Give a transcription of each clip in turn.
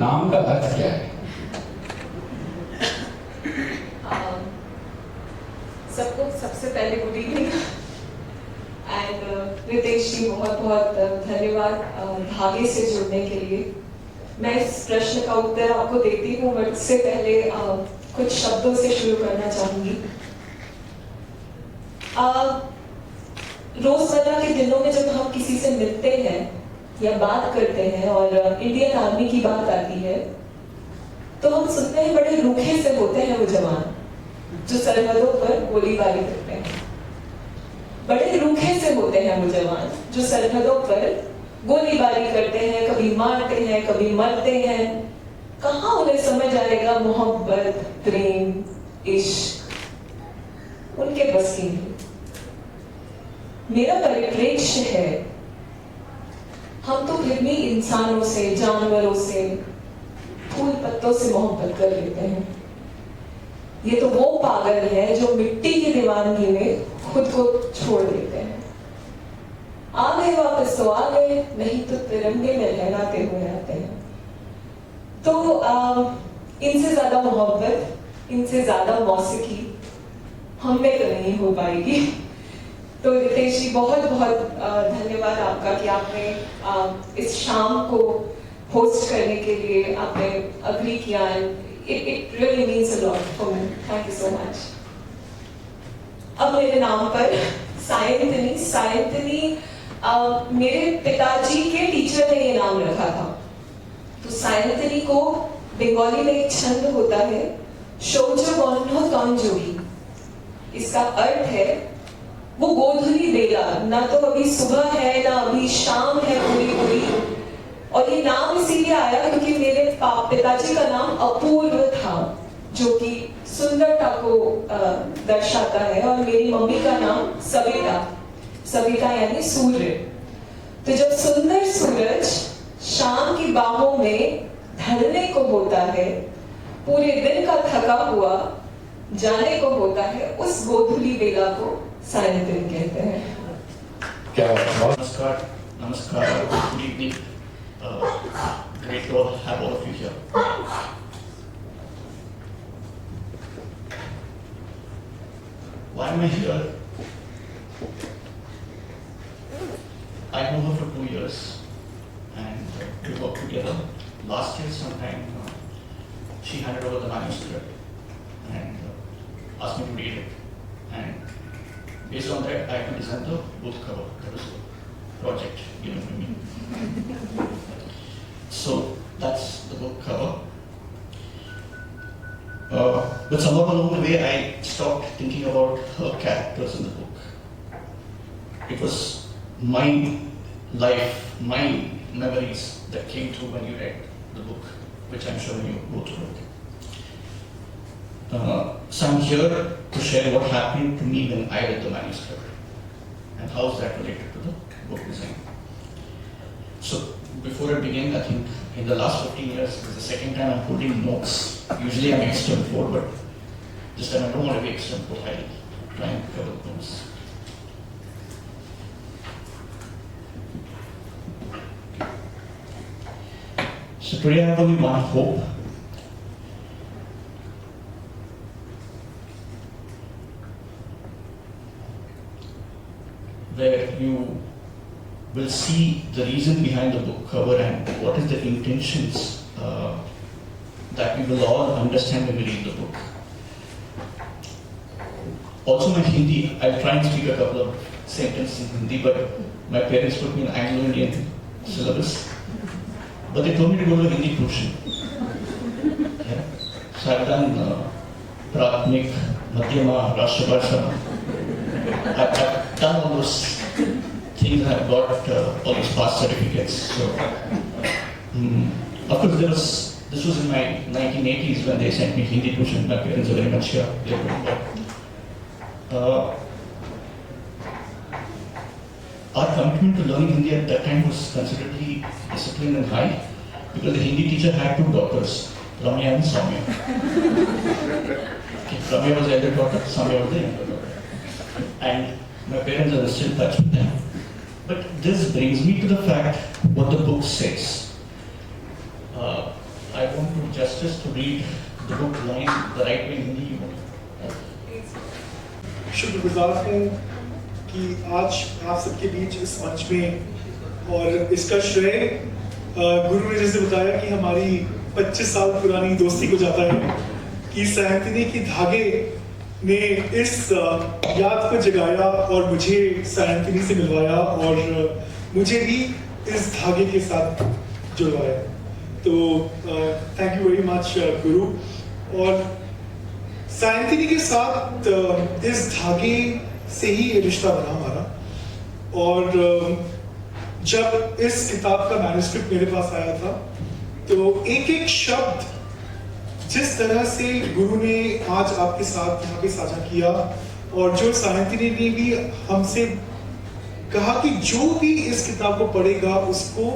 नाम का अर्थ क्या है? सबको सबसे पहले गुड इवनिंग एंड रितेश जी बहुत बहुत धन्यवाद धागे से जुड़ने के लिए। मैं इस प्रश्न का उत्तर आपको देती हूँ, बट इससे पहले कुछ शब्दों से शुरू करना चाहूंगी। रोजमर्रा के दिनों में जब हम किसी से मिलते हैं या बात करते हैं और इंडियन आर्मी की बात आती है तो हम सुनते हैं बड़े रूखे से होते हैं वो जवान जो सरहदों पर गोलीबारी करते हैं। बड़े रूखे से होते हैं वो जवान जो सरहदों पर गोलीबारी करते हैं, कभी मारते हैं कभी मरते हैं। कहाँ उन्हें समझ आएगा मोहब्बत, प्रेम, इश्क उनके बस की नहीं। मेरा परिप्रेक्ष्य है, हम तो फिर भी इंसानों से, जानवरों से, फूल पत्तों से मोहब्बत कर लेते हैं। ये तो वो पागल है जो मिट्टी की दीवानगी में खुद को छोड़ देते हैं। आ गए वापस तो आ गए, नहीं तो तिरंगे में लहराते हुए आते हैं। तो इनसे ज्यादा मोहब्बत, इनसे ज्यादा मौसीकी हम में तो नहीं हो पाएगी। तो रितेश जी बहुत बहुत धन्यवाद आपका कि आपने इस शाम को होस्ट करने के लिए आपने अग्री किया। It really means a lot for me. Thank you so much. अब मेरे नाम पर सायंतिनी मेरे पिताजी के टीचर ने ये नाम रखा था। तो सायंतिनी को बंगाली में एक छंद होता है, शौर्य बन्ध तंजोगी। इसका अर्थ है वो गोधुली बेला, ना तो अभी सुबह है ना अभी शाम है पूरी पूरी। और ये नाम इसीलिए आया क्योंकि मेरे पिताजी का नाम अपूर्व था, जो कि सुंदरता को दर्शाता है, और मेरी मम्मी का नाम सविता यानी सूर्य। तो जब सुंदर सूरज शाम की बाहों में ढलने को होता है, पूरे दिन का थका हुआ जाने को होता है, उस गोधुली बेला को सायंतिनी कहते हैं। क्या नमस्कार, good evening. Great to have all of you here. Why am I here? I know her for 2 years and we worked together. Last year sometime she handed over the manuscript and asked me to read it, and based on that I had to design the book cover. That was a project given to me. So that's the book cover. But somewhere along the way, I stopped thinking about her characters in the book. It was my life, my memories that came through when you read the book, which I'm sure you go through it. So I'm here to share what happened to me when I read the manuscript and how is that related to the book design. So before I begin, I think in the last 15 years, this is the second time I'm holding notes. Usually I'm extra before, but this time I don't want to be extra before. I'll try and cover the notes. So today I have only one hope. Where you will see the reason behind the book cover and what is the intentions that we will all understand when we read the book. Also my Hindi, I'll try and speak a couple of sentences in Hindi, but my parents put me in Anglo-Indian syllabus, but they told me to go to a Hindi tuition. Yeah. So I've done Pratmik, Madhyama, Rashtrabhasha. I've done all those things. I've got all these past certificates. So, of course, this was in my 1980s when they sent me Hindi tuition. My parents are very much here. Our commitment to learning Hindi at that time was considerably disciplined and high because the Hindi teacher had 2 daughters, Ramya and Samya. Okay, Ramya was the elder daughter, Samya was the younger daughter. And my parents are still in touch with them. But this brings me to the fact what the book says. I want to justice to read the book line the right way in Hindi. शुक्रगुजार हूँ कि आज आप सबके बीच इस मंच में और इसका श्रेय गुरु ने जैसे बताया कि हमारी 25 साल पुरानी दोस्ती को जाता है कि सैंतनी की धागे ने इस याद को जगाया और मुझे सैंतनी से मिलवाया और मुझे भी इस धागे के साथ जुड़वाया। तो थैंक यू वेरी मच गुरु। और सैंतनी के साथ इस धागे से ही ये रिश्ता बना हमारा। और जब इस किताब का मैन्युस्क्रिप्ट मेरे पास आया था तो एक एक शब्द जिस तरह से गुरु ने आज आपके साथ यहाँ पे साझा किया और जो सैंतनी ने भी हमसे कहा कि जो भी इस किताब को पढ़ेगा उसको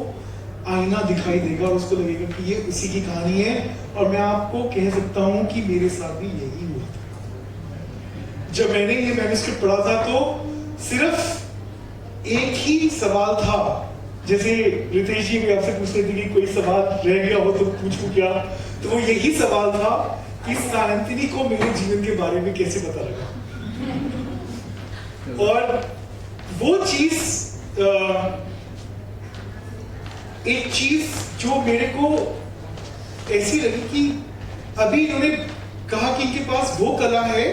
आईना दिखाई देगा, उसको लगेगा कि ये उसी की कहानी है। और मैं आपको कह सकता हूँ कि मेरे साथ भी यही हुआ था। जब मैंने ये मैन्युस्क्रिप्ट पढ़ा था तो सिर्फ एक ही सवाल था, जैसे रितेश जी भी आपसे पूछ रहे थे कि कोई सवाल रह गया हो तो पूछूं क्या, तो वो यही सवाल था कि सैंतनी को मेरे जीवन के बारे में कैसे पता लगा। और वो चीज एक चीज जो मेरे को ऐसी लगी कि अभी इन्होंने कहा कि इनके पास वो कला है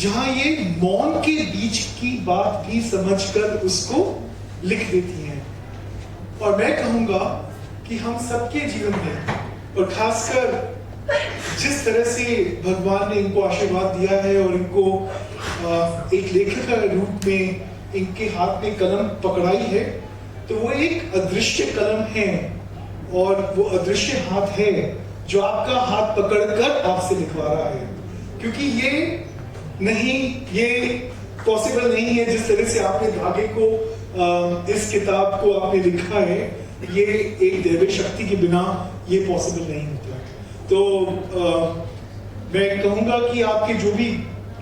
जहां ये मौन के बीच की बात भी समझकर उसको लिख देती हैं। और मैं कहूंगा कि हम सबके जीवन में और खासकर जिस तरह से भगवान ने इनको आशीर्वाद दिया है और इनको एक लेखक के रूप में इनके हाथ में कलम पकड़ाई है, तो वो एक अदृश्य कलम है और वो अदृश्य हाथ है जो आपका हाथ पकड़कर आपसे लिखवा रहा है। क्योंकि ये पॉसिबल नहीं है जिस तरह से आपने धागे को इस किताब को आपने लिखा है, ये एक दैवीय शक्ति के बिना ये पॉसिबल नहीं होता। तो मैं कहूंगा कि आपके जो भी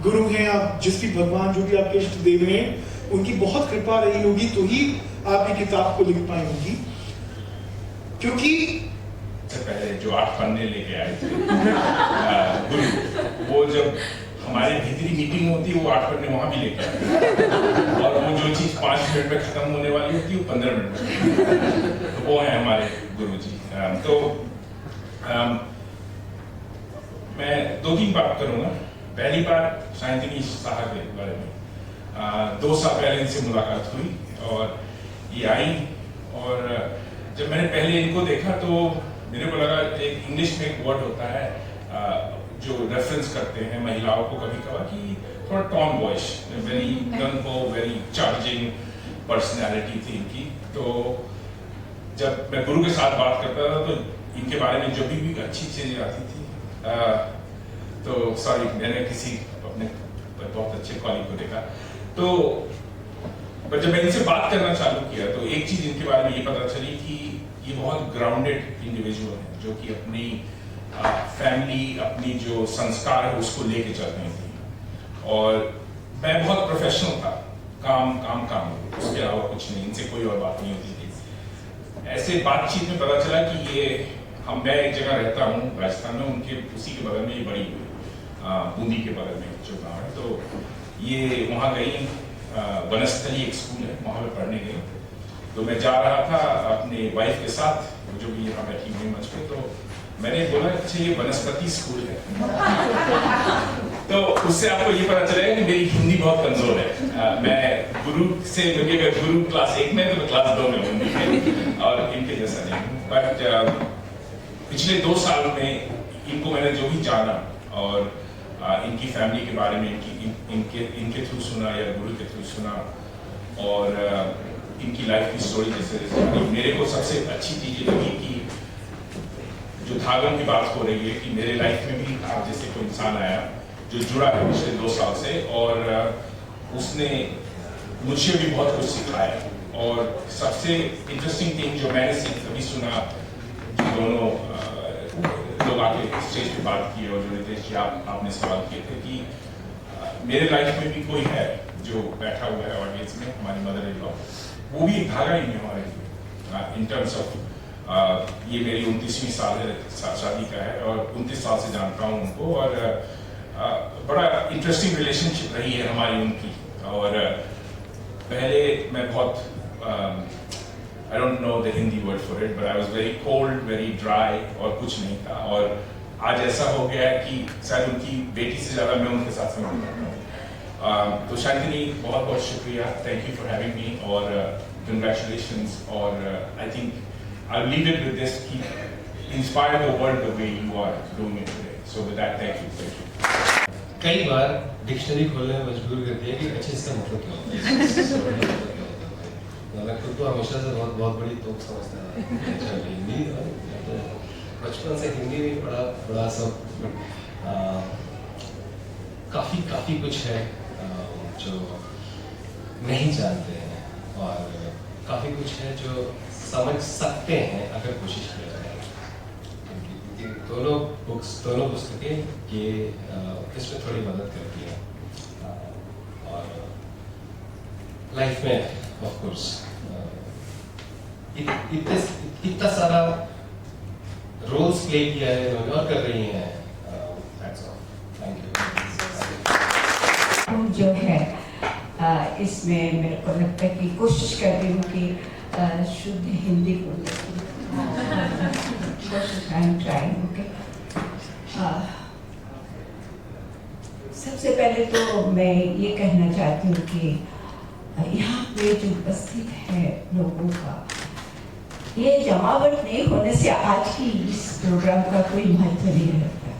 गुरु हैं, आप जिस भी भगवान जो भी आपके इष्ट देव हैं, उनकी बहुत कृपा रही होगी तो ही आप ये किताब को लिख पाई होगी। क्योंकि पहले जो 8 पन्ने लेके आए थे गुरु, वो जब हमारी भीतरी मीटिंग होती है वो 8 पन्ने वहां भी लेके आए और वो जो चीज 5 मिनट में खत्म होने वाली होती है वो 15 मिनट में, तो वो है हमारे गुरु जी। तो मैं 2-3 बात करूंगा। पहली बात सैंतनी साहब के बारे में 2 साल पहले इनसे मुलाकात हुई और ये आई और जब मैंने पहले इनको देखा तो मेरे को लगा एक इंग्लिश में एक वर्ड होता है जो रेफरेंस करते हैं महिलाओं को कभी कभार कि थोड़ा टॉम बॉयश, वेरी गन हो, वेरी चार्जिंग पर्सनैलिटी थी इनकी। तो जब मैं गुरु के साथ बात करता था तो इनके बारे में जो भी अच्छी चीजें आती थी तो सॉरी मैंने किसी अपने बहुत अच्छे कॉलीग को देखा तो पर जब मैंने इनसे बात करना चालू किया तो एक चीज इनके बारे में ये पता चली कि ये बहुत ग्राउंडेड इंडिविजुअल है जो कि अपनी फैमिली, अपनी जो संस्कार है उसको लेके चल रही थी। और मैं बहुत प्रोफेशनल था, काम उसके अलावा कुछ नहीं, इनसे कोई और बात नहीं होती थी। ऐसे बातचीत में पता चला कि ये मैं एक जगह रहता हूँ राजस्थान में, उनके उसी के बगल में ये बड़ी हुई बूंदी के बगल में जो गाँव है, तो ये वहाँ गई वनस्थली एक स्कूल है वहाँ पे पढ़ने गई। तो मैं जा रहा था अपने वाइफ के साथ जो भी यहाँ बैठी हुई मंच पे, तो मैंने बोला अच्छा ये वनस्पति स्कूल है तो उससे आपको ये पता चलेगा कि मेरी हिंदी बहुत कमजोर है। मैं गुरु से मिलके गुरु क्लास 1 में तो क्लास 2 में हिंदी है और इनके जैसा नहीं। बट पिछले 2 साल में इनको मैंने जो भी जाना और इनकी फैमिली के बारे में इनके थ्रू सुना या गुरु के थ्रू सुना और इनकी लाइफ की स्टोरी जैसे मेरे को सबसे अच्छी चीज ये लगी कि जो धागों की बात हो रही है कि मेरे लाइफ में भी आप जैसे कोई इंसान आया जो जुड़ा है पिछले 2 साल से और उसने मुझे भी बहुत कुछ सिखाया। और सबसे इंटरेस्टिंग थिंग जो मैंने कभी सुना, जो दोनों लोग आके स्टेज पे बात की और जो रितेश जी आपने सवाल किए थे कि मेरे लाइफ में भी कोई है जो बैठा हुआ है ऑडियंस में, हमारी मदर इन लॉ, वो भी एक धागा ही है हमारे इन टर्म्स ऑफ ये मेरी 29वीं साल है शादी का है और 29 साल से जानता हूँ उनको और बड़ा इंटरेस्टिंग रिलेशनशिप रही है हमारी उनकी। और पहले मैं बहुत I don't know the Hindi word for it, but I was very cold, very dry और कुछ नहीं था। और आज ऐसा हो गया है कि शायद उनकी बेटी से ज़्यादा मैं उनके साथ समय बिताता हूँ। तो शांतिनी बहुत बहुत शुक्रिया, thank you for having me और congratulations और I think I'll leave it with this, keep inspire the world the way you are doing it today. So with that, thank you. कई बार डिक्शनरी खोलने में मजबूर करती है कि अच्छे इसका मतलब क्या होता है। मैं खुद तो हमेशा से बहुत बड़ी तोप समझता था हिंदी, तो बचपन से हिंदी में बड़ा सब काफ़ी कुछ है जो नहीं जानते हैं और काफ़ी कुछ है जो समझ सकते हैं अगर कोशिश की जाए। दोनों पुस्तकें ये इसमें थोड़ी मदद करती हैं और लाइफ में ऑफ कोर्स इतना सारा रोल्स प्ले किया है इन्होंने और कर रही हैं। Thank you. जो है इसमें मेरे को लगता है कि कोशिश कर रही हूँ कि शुद्ध हिंदी बोलने की कोशिश ट्राइंग। ओके, सबसे पहले तो मैं ये कहना चाहती हूँ कि यहाँ पे जो उपस्थित है लोगों का ये जमावट नहीं होने से आज की इस प्रोग्राम का कोई महत्व नहीं रहता।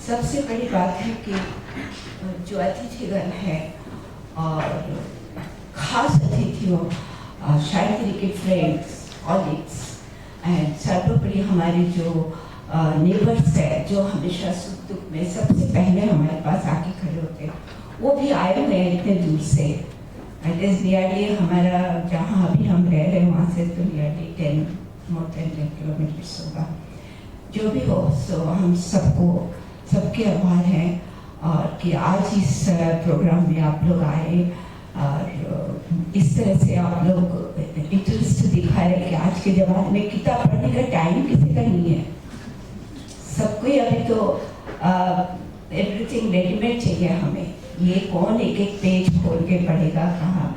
सबसे बड़ी बात है कि जो अतिथिगण है और खास अतिथियों शायद के फ्रेंड्स, कॉलीग्स एंड सर्वोपरि हमारे जो नेबर्स है जो हमेशा सुख दुख में सबसे पहले हमारे पास आके खड़े होते हैं, वो भी आए हुए हैं इतने दूर से। नियरली हमारा जहाँ अभी हम रह रहे हैं वहाँ से तो नियरली more than 10 किलोमीटर्स होगा। जो भी हो सो हम सबके आभार हैं और कि आज इस प्रोग्राम में आप लोग आए और इस तरह से आप लोग इंटरेस्ट दिखा रहे कि आज के ज़माने में किताब पढ़ने का टाइम किसी का नहीं है। सबको ही अभी तो एवरीथिंग रेडीमेड चाहिए हमें, ये कौन एक एक पेज खोल के पढ़ेगा कहाँ।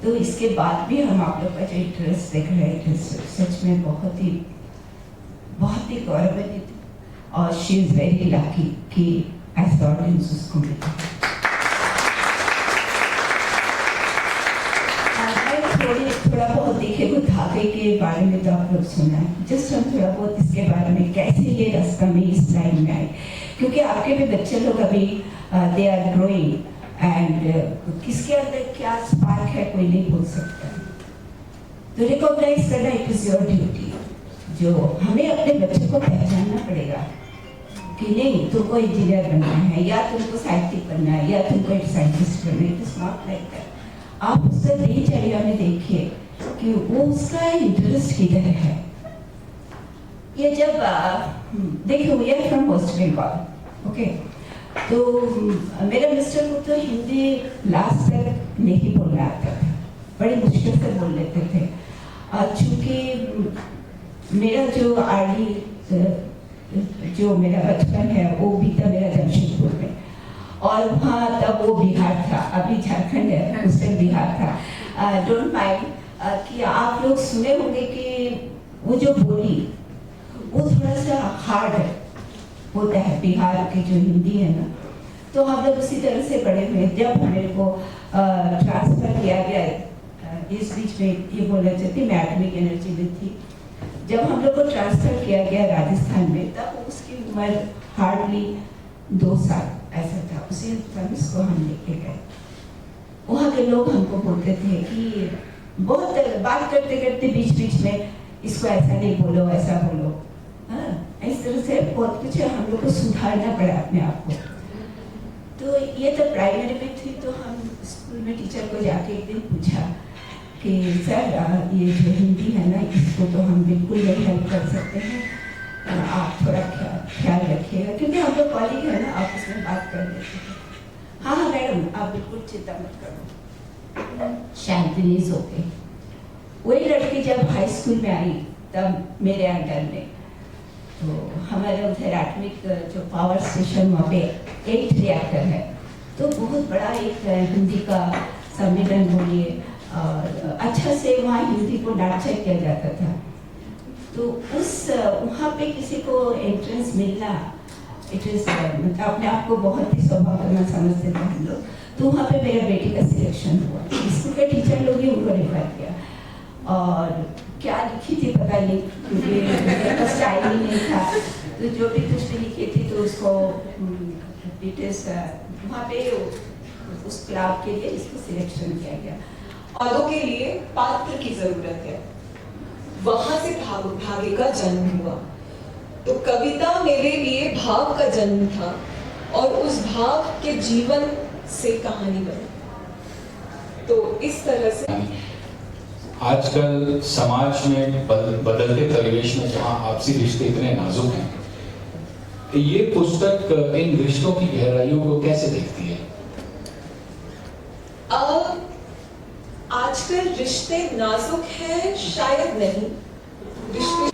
तो इसके बाद भी हम आप लोग का जो इंटरेस्ट देख रहे हैं सच में बहुत ही गौरवान्वित और शी इज़ वेरी लकी कि ऐसा ऑडियंस उसको मिला। थोड़ा बहुत देखे वो धागे के बारे में तो आप लोग सुना है, जस्ट हम थोड़ा बहुत इसके बारे में कैसे ये रास्ता में इस लाइन में आए, क्योंकि आपके भी बच्चे लोग अभी दे आर ग्रोइंग एंड किसके अंदर क्या स्पार्क है कोई नहीं बोल सकता। तो रिकॉग्नाइज करना इट इज योर ड्यूटी, जो हमें अपने बच्चे को पहचानना पड़ेगा कि नहीं तुमको इंजीनियर बनना है या तुमको साइंटिस्ट बनना है या तुमको एक साइंटिस्ट बनना है। It is not like that. आप उसका दिनचर्या में देखिए कि वो उसका इंटरेस्ट किधर है। ये जब देखिए we are from West Bengal, okay, तो मेरे मिस्टर को तो हिंदी लास्ट तक नहीं बोलना आता था, बड़ी मुश्किल से बोल लेते थे। चूँकि मेरा जो जो मेरा बचपन है वो बीता मेरा जमशेदपुर में, और वहाँ तब वो बिहार था, अभी झारखंड है, उस टाइम बिहार था। डोंट माइंड कि आप लोग सुने होंगे कि वो जो बोली वो थोड़ा सा हार्ड होता है, बिहार की जो हिंदी है ना, तो हम लोग उसी तरह से पढ़े हुए। जब मेरे को ट्रांसफ़र किया गया, इस बीच में ये बोलना चाहती मैं एटॉमिक एनर्जी में थी, जब हम लोग को ट्रांसफ़र किया गया राजस्थान में, तब उसकी उम्र हार्डली 2 साल ऐसा था। उसी समय इसको हम लेके गए। वहाँ के लोग हमको बोलते थे कि बहुत बात करते करते बीच में इसको ऐसा नहीं बोलो, ऐसा बोलो, हाँ, इस तरह से बहुत कुछ हम लोग को सुधारना पड़ा अपने आप को। तो ये तो प्राइमरी में थी, तो हम स्कूल में टीचर को जाके एक दिन पूछा कि सर ये जो हिंदी है ना, इसको तो हम बिल्कुल नहीं हेल्प कर सकते हैं, आप थोड़ा ख्याल रखिएगा, क्योंकि हम लोग कॉलेज है ना, आप उसमें बात कर लेते हैं। हाँ मैडम, आप बिल्कुल चिंता मत करो, शांतिनी ओके। वही लड़की जब हाई स्कूल में आई तब मेरे अंडर में। तो हमारे उधर एटॉमिक जो पावर स्टेशन वहाँ पे 8 रिएक्टर है, तो बहुत बड़ा एक हिंदी का सम्मेलन बोलिए और अच्छा से वहाँ हिंदी को ढांचा किया जाता था। तो उस वहाँ पे किसी को एंट्रेंस मिलना इट इज़ अपने आप को बहुत ही सौभाग्यपूर्ण समझते थे हम लोग। तो वहाँ पे मेरे बेटी का सिलेक्शन हुआ, स्कूल के टीचर लोग ही उनको रेफर किया और क्या लिखी थी पता नहीं क्योंकि मेरे पास टाइम ही नहीं था, तो जो भी कुछ भी लिखी थी तो उसको इट इज़ वहाँ पे उस क्लाब के लिए इसको सिलेक्शन किया गया। पौधों के लिए पात्र की जरूरत है, वहां से भाग्य का जन्म हुआ। तो कविता मेरे लिए भाव का जन्म था और उस भाव के जीवन से कहानी बनी। तो इस तरह से आजकल समाज में बदलते परिवेश में जहाँ आपसी रिश्ते इतने नाजुक हैं, ये पुस्तक इन रिश्तों की गहराइयों को कैसे देखती है? आजकल रिश्ते नाजुक हैं शायद नहीं, रिश्ते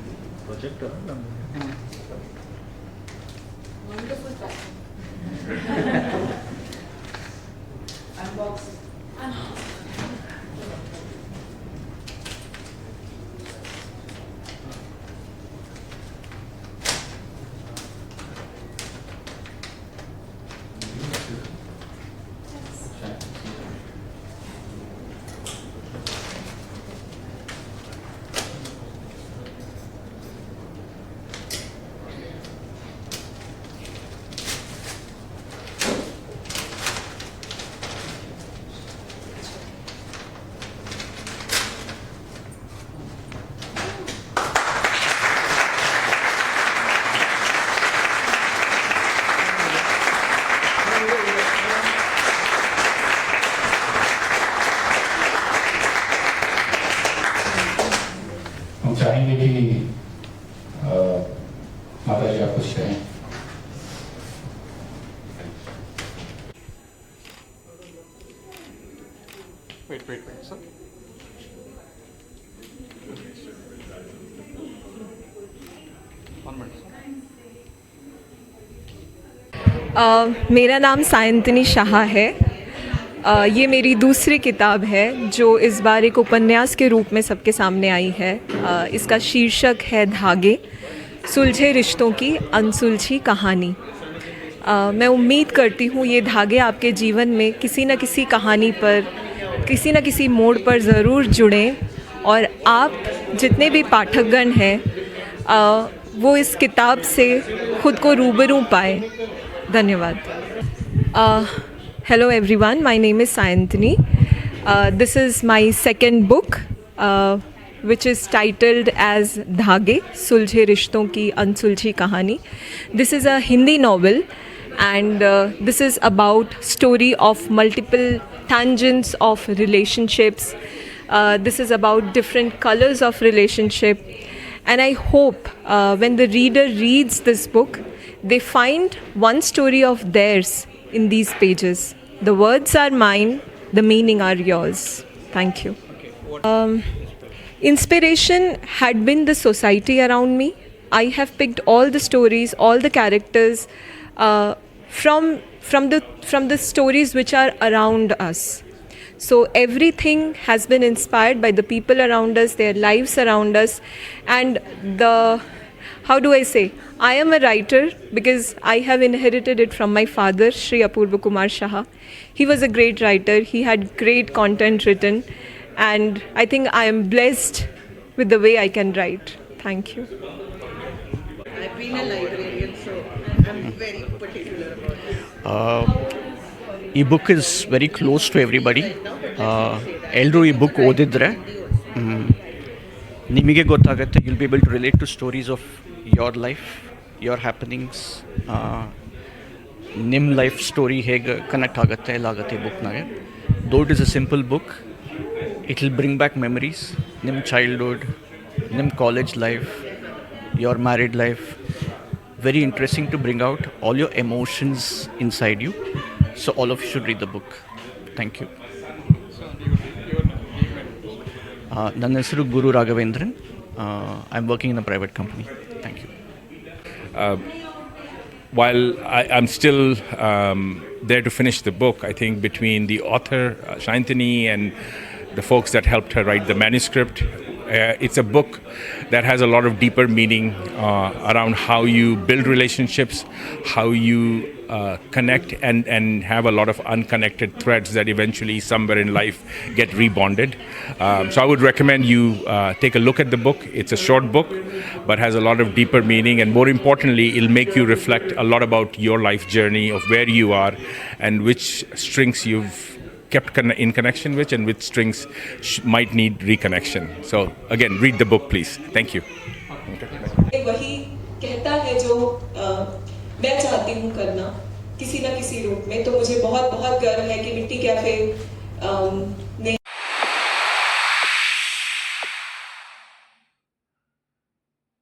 हम चाहेंगे कि माता जी आप कुछ कहें। Wait, sir. मेरा नाम सायंतिनी शाह है। ये मेरी दूसरी किताब है जो इस बार एक उपन्यास के रूप में सबके सामने आई है। इसका शीर्षक है धागे, सुलझे रिश्तों की अनसुलझी कहानी। मैं उम्मीद करती हूँ ये धागे आपके जीवन में किसी न किसी कहानी पर, किसी न किसी मोड़ पर ज़रूर जुड़ें और आप जितने भी पाठकगण हैं वो इस किताब से खुद को रूबरू पाए। धन्यवाद। Hello everyone, my name is Sayantini. This is my second book which is titled as Dhage, Sulzhe Rishton Ki Unsulzhi Kahani. This is a Hindi novel and this is about story of multiple tangents of relationships. This is about different colors of relationship, and I hope when the reader reads this book, they find one story of theirs in these pages. The words are mine, the meaning are yours. Thank you. Inspiration had been the society around me. I have picked all the stories, all the characters from the stories which are around us. So everything has been inspired by the people around us, their lives around us, and how do I say? I am a writer because I have inherited it from my father, Shri Apurva Kumar Shah. He was a great writer. He had great content written, and I think I am blessed with the way I can write. Thank you. I've been a librarian, so I'm very particular about it. E-book is very close to everybody. Eldru e-book ಓದಿದ್ರೆ ನಿಮಗೆ ಗೊತ್ತಾಗುತ್ತೆ, you'll be able to relate to stories of your life, your happenings, ನಿಮ್ಮ life story ಹೇಗೆ connect ಆಗುತ್ತೆ ಎಲ್ಲ ಆಗುತ್ತೆ ಈ ಬುಕ್ನಾಗೆ. Though it is a simple book, it will bring back memories, ನಿಮ್ಮ ಚೈಲ್ಡ್ಹುಡ್, ನಿಮ್ಮ college life, your married life. Very interesting to bring out all your emotions inside you. So all of you should read the book. Thank you. ನನ್ನ ಹೆಸರು ಗುರು Raghavendran. I'm working in a private company. Thank you. While I'm still there to finish the book, I think between the author, Shantini, and the folks that helped her write the manuscript, it's a book that has a lot of deeper meaning around how you build relationships, how you connect and have a lot of unconnected threads that eventually somewhere in life get rebonded. So I would recommend you take a look at the book. It's a short book, but has a lot of deeper meaning, and more importantly, it'll make you reflect a lot about your life journey of where you are and which strings you've kept in connection with and which strings might need reconnection. So again, read the book, please. Thank you. वही कहता है जो मैं चाहती हूँ करना किसी ना किसी रूप में, तो मुझे बहुत बहुत गर्व है कि मिट्टी कैफे